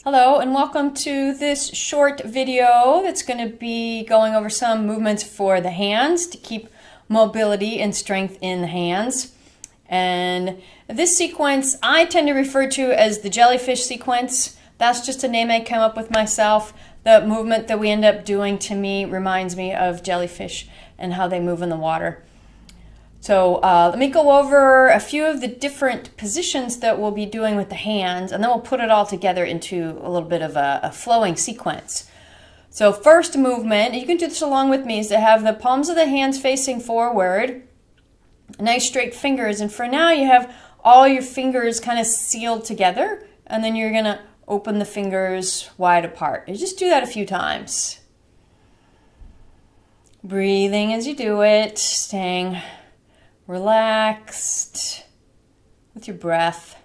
Hello and welcome to this short video that's going to be going over some movements for the hands to keep mobility and strength in the hands. And this sequence I tend to refer to as the jellyfish sequence. That's just a name I came up with myself. The movement that we end up doing to me reminds me of jellyfish and how they move in the water. So let me go over a few of the different positions that we'll be doing with the hands, and then we'll put it all together into a little bit of a flowing sequence. So first movement, you can do this along with me, is to have the palms of the hands facing forward, nice straight fingers, and for now you have all your fingers kind of sealed together, and then you're going to open the fingers wide apart. You just do that a few times. Breathing as you do it, staying relaxed with your breath.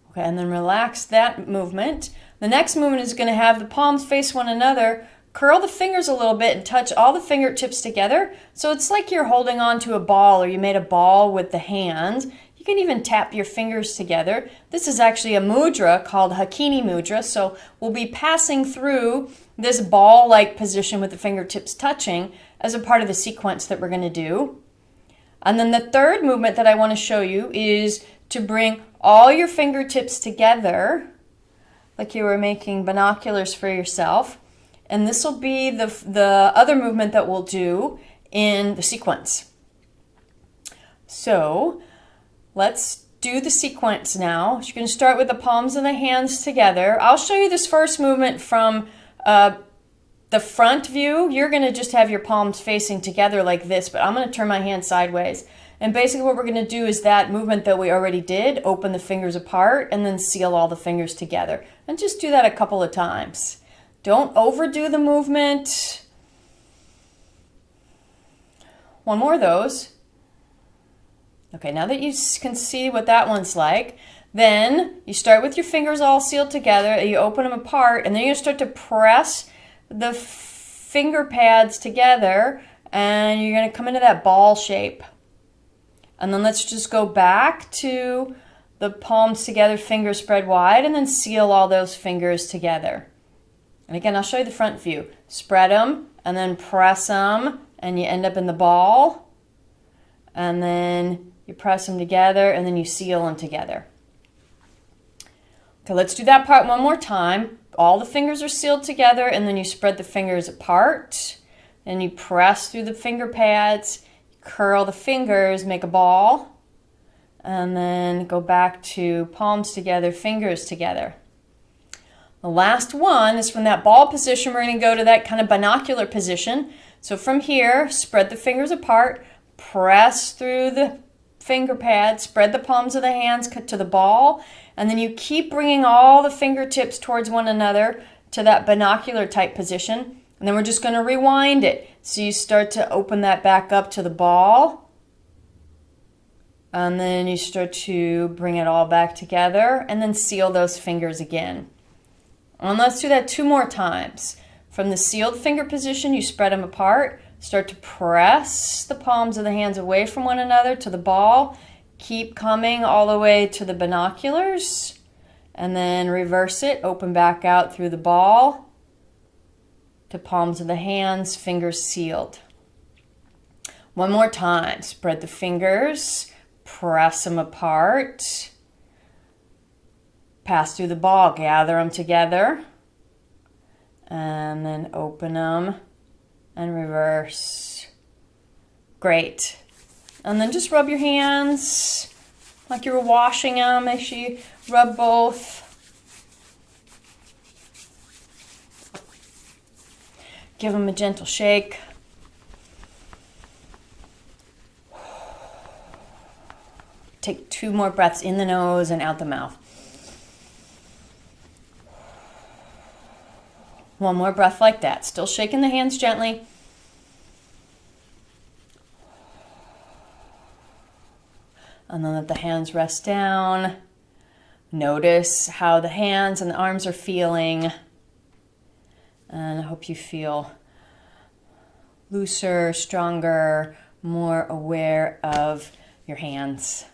Okay, and then relax that movement. The next movement is going to have the palms face one another. Curl the fingers a little bit and touch all the fingertips together. So it's like you're holding on to a ball, or you made a ball with the hands. You can even tap your fingers together. This is actually a mudra called Hakini mudra. So we'll be passing through this ball-like position with the fingertips touching as a part of the sequence that we're going to do. And then the third movement that I want to show you is to bring all your fingertips together like you were making binoculars for yourself. And this will be the other movement that we'll do in the sequence. So let's do the sequence now. You're going to start with the palms of the hands together. I'll show you this first movement from the front view. You're going to just have your palms facing together like this, but I'm going to turn my hand sideways. And basically what we're going to do is that movement that we already did, open the fingers apart and then seal all the fingers together. And just do that a couple of times. Don't overdo the movement. One more of those. Okay, now that you can see what that one's like, then you start with your fingers all sealed together, you open them apart, and then you start to press the finger pads together, and you're going to come into that ball shape. And then let's just go back to the palms together, fingers spread wide, and then seal all those fingers together. And again, I'll show you the front view. Spread them, and then press them, and you end up in the ball. And then you press them together, and then you seal them together. Okay, let's do that part one more time. All the fingers are sealed together, and then you spread the fingers apart. And you press through the finger pads, curl the fingers, make a ball, and then go back to palms together, fingers together. The last one is from that ball position. We're going to go to that kind of binocular position. So from here, spread the fingers apart, press through the finger pad, spread the palms of the hands to the ball, and then you keep bringing all the fingertips towards one another to that binocular type position. And then we're just going to rewind it. So you start to open that back up to the ball, and then you start to bring it all back together and then seal those fingers again. And let's do that two more times. From the sealed finger position, you spread them apart. Start to press the palms of the hands away from one another to the ball. Keep coming all the way to the binoculars. And then reverse it. Open back out through the ball to palms of the hands, fingers sealed. One more time. Spread the fingers. Press them apart. Pass through the ball. Gather them together. And then open them. And reverse. Great. And then just rub your hands like you were washing them. Make sure you rub both. Give them a gentle shake. Take 2 more breaths in the nose and out the mouth. One more breath like that. Still shaking the hands gently. And then let the hands rest down. Notice how the hands and the arms are feeling. And I hope you feel looser, stronger, more aware of your hands.